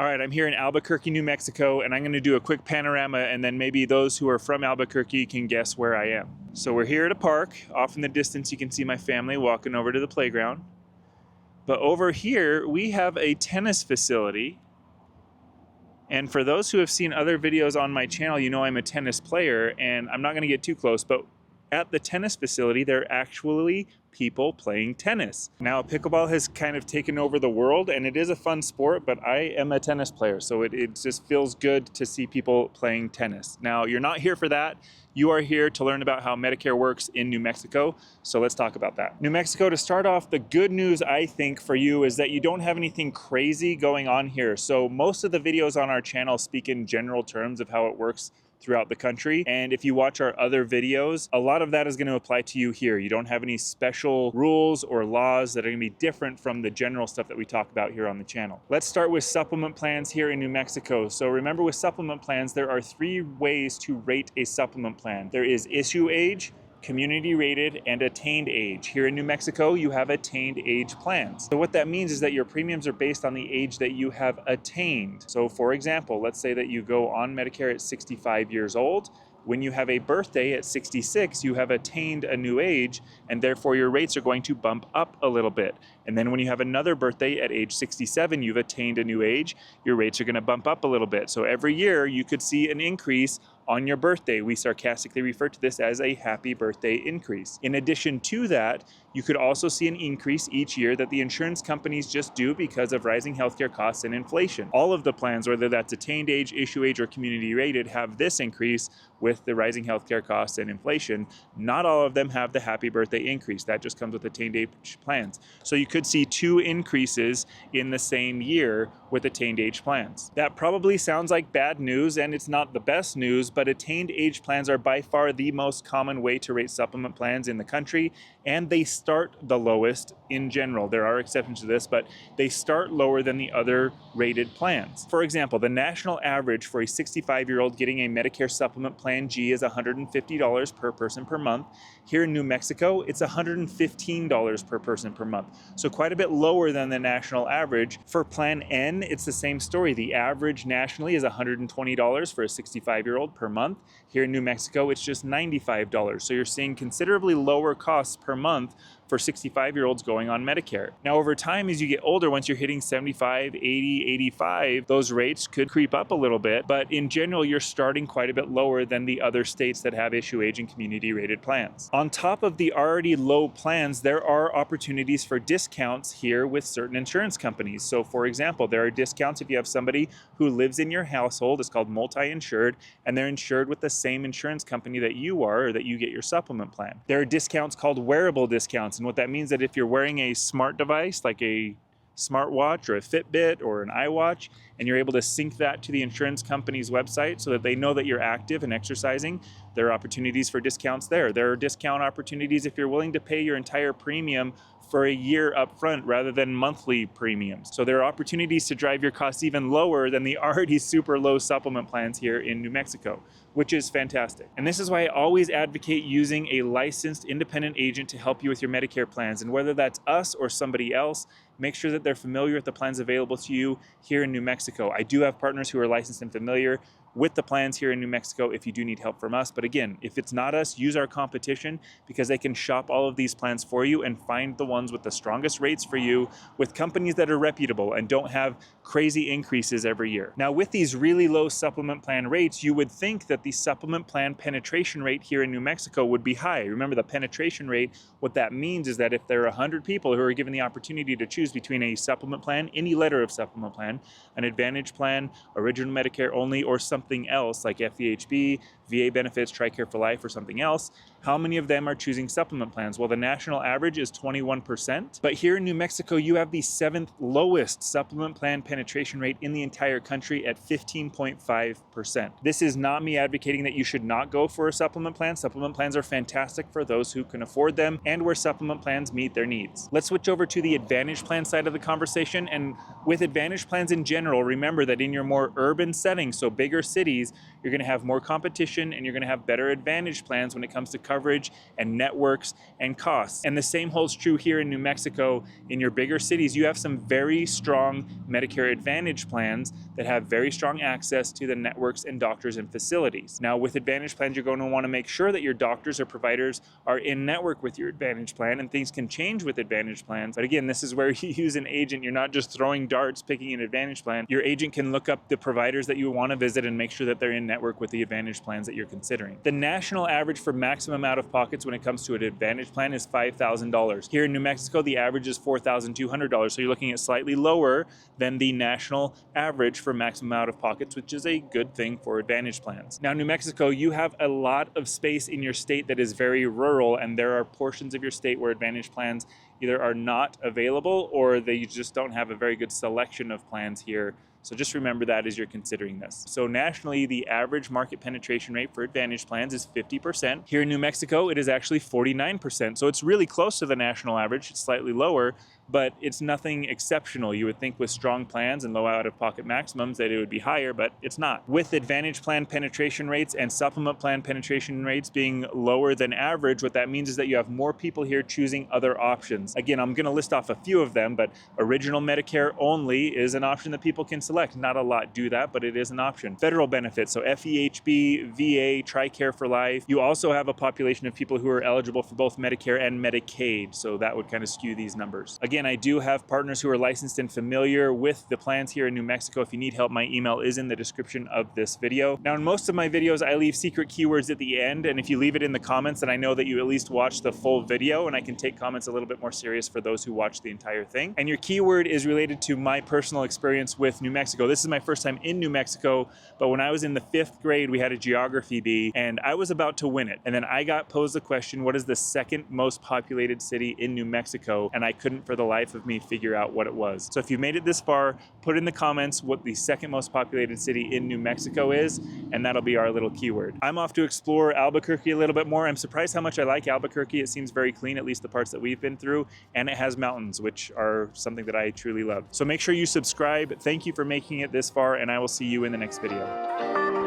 All right, I'm here in Albuquerque, New Mexico, and I'm going to do a quick panorama, and then maybe those who are from Albuquerque can guess where I am. So we're here at a park. Off in the distance, you can see my family walking over to the playground. But over here, we have a tennis facility. And for those who have seen other videos on my channel, you know I'm a tennis player, and I'm not going to get too close, but at the tennis facility, there are actually people playing tennis. Now, pickleball has kind of taken over the world, and it is a fun sport, but I am a tennis player, so it just feels good to see people playing tennis. Now, you're not here for that. You are here to learn about how Medicare works in New Mexico, so let's talk about that. New Mexico, to start off, the good news, I think, for you is that you don't have anything crazy going on here. So most of the videos on our channel speak in general terms of how it works throughout the country. And if you watch our other videos, a lot of that is going to apply to you here. You don't have any special rules or laws that are going to be different from the general stuff that we talk about here on the channel. Let's start with supplement plans here in New Mexico. So remember, with supplement plans, there are 3 ways to rate a supplement plan. There is issue age, community rated, and attained age. Here in New Mexico, you have attained age plans. So what that means is that your premiums are based on the age that you have attained. So for example, let's say that you go on Medicare at 65 years old. When you have a birthday at 66, you have attained a new age, and therefore your rates are going to bump up a little bit. And then when you have another birthday at age 67, you've attained a new age, your rates are going to bump up a little bit. So every year you could see an increase on your birthday. We sarcastically refer to this as a happy birthday increase. In addition to that, you could also see an increase each year that the insurance companies just do because of rising healthcare costs and inflation. All of the plans, whether that's attained age, issue age, or community rated, have this increase with the rising healthcare costs and inflation. Not all of them have the happy birthday increase. That just comes with attained age plans. So you could see 2 increases in the same year with attained age plans. That probably sounds like bad news, and it's not the best news, but attained age plans are by far the most common way to rate supplement plans in the country, and they start the lowest in general. There are exceptions to this, but they start lower than the other rated plans. For example, the national average for a 65-year-old getting a Medicare Supplement Plan G is $150 per person per month. Here in New Mexico, it's $115 per person per month. So quite a bit lower than the national average. For Plan N, it's the same story. The average nationally is $120 for a 65-year-old per month. Here in New Mexico, it's just $95. So you're seeing considerably lower costs per month for 65-year-olds going on Medicare. Now, over time, as you get older, once you're hitting 75, 80, 85, those rates could creep up a little bit, but in general, you're starting quite a bit lower than the other states that have issue age and community rated plans. On top of the already low plans, there are opportunities for discounts here with certain insurance companies. So for example, there are discounts if you have somebody who lives in your household. It's called multi-insured, and they're insured with the same insurance company that you are, or that you get your supplement plan. There are discounts called wearable discounts. And what that means is that if you're wearing a smart device like a smartwatch or a Fitbit or an iWatch, and you're able to sync that to the insurance company's website so that they know that you're active and exercising, there are opportunities for discounts there. There are discount opportunities if you're willing to pay your entire premium for a year up front rather than monthly premiums. So there are opportunities to drive your costs even lower than the already super low supplement plans here in New Mexico, which is fantastic. And this is why I always advocate using a licensed independent agent to help you with your Medicare plans. And whether that's us or somebody else, make sure that they're familiar with the plans available to you here in New Mexico. I do have partners who are licensed and familiar with the plans here in New Mexico if you do need help from us. But again, if it's not us, use our competition, because they can shop all of these plans for you and find the ones with the strongest rates for you with companies that are reputable and don't have crazy increases every year. Now, with these really low supplement plan rates, you would think that the supplement plan penetration rate here in New Mexico would be high. Remember, the penetration rate, what that means is that if there are 100 people who are given the opportunity to choose between a supplement plan, any letter of supplement plan, an Advantage plan, Original Medicare only, or something else like FEHB, VA benefits, TRICARE for life, or something else, how many of them are choosing supplement plans? Well, the national average is 21%, but here in New Mexico, you have the 7th lowest supplement plan penetration rate in the entire country at 15.5%. This is not me advocating that you should not go for a supplement plan. Supplement plans are fantastic for those who can afford them and where supplement plans meet their needs. Let's switch over to the Advantage plan side of the conversation. And with Advantage plans in general, remember that in your more urban settings, so bigger cities, you're going to have more competition population, and you're going to have better Advantage plans when it comes to coverage and networks and costs. And the same holds true here in New Mexico. In your bigger cities, you have some very strong Medicare Advantage plans that have very strong access to the networks and doctors and facilities. Now, with Advantage plans, you're going to want to make sure that your doctors or providers are in network with your Advantage plan, and things can change with Advantage plans. But again, this is where you use an agent. You're not just throwing darts picking an Advantage plan. Your agent can look up the providers that you want to visit and make sure that they're in network with the Advantage plans that you're considering. The national average for maximum out-of-pockets when it comes to an Advantage plan is $5,000. Here in New Mexico, the average is $4,200. So you're looking at slightly lower than the national average for maximum out-of-pockets, which is a good thing for Advantage plans. Now, New Mexico, you have a lot of space in your state that is very rural, and there are portions of your state where Advantage plans either are not available or they just don't have a very good selection of plans here. So just remember that as you're considering this. So nationally, the average market penetration rate for Advantage plans is 50%. Here in New Mexico, it is actually 49%. So it's really close to the national average. It's slightly lower, but it's nothing exceptional. You would think with strong plans and low out-of-pocket maximums that it would be higher, but it's not. With Advantage plan penetration rates and supplement plan penetration rates being lower than average, what that means is that you have more people here choosing other options. Again, I'm going to list off a few of them, but Original Medicare only is an option that people can select. Not a lot do that, but it is an option. Federal benefits, so FEHB, VA, TRICARE for life. You also have a population of people who are eligible for both Medicare and Medicaid, so that would kind of skew these numbers. Again, I do have partners who are licensed and familiar with the plans here in New Mexico. If you need help, my email is in the description of this video. Now, in most of my videos, I leave secret keywords at the end, and if you leave it in the comments, then I know that you at least watched the full video, and I can take comments a little bit more serious for those who watch the entire thing. And your keyword is related to my personal experience with New Mexico. This is my first time in New Mexico, but when I was in the 5th grade, we had a geography bee, and I was about to win it. And then I got posed the question, what is the second most populated city in New Mexico? And I couldn't for the life of me figure out what it was. So if you made it this far, put in the comments what the second most populated city in New Mexico is, and that'll be our little keyword. I'm off to explore Albuquerque a little bit more. I'm surprised how much I like Albuquerque. It seems very clean, at least the parts that we've been through, and it has mountains, which are something that I truly love. So make sure you subscribe. Thank you for making it this far, and I will see you in the next video.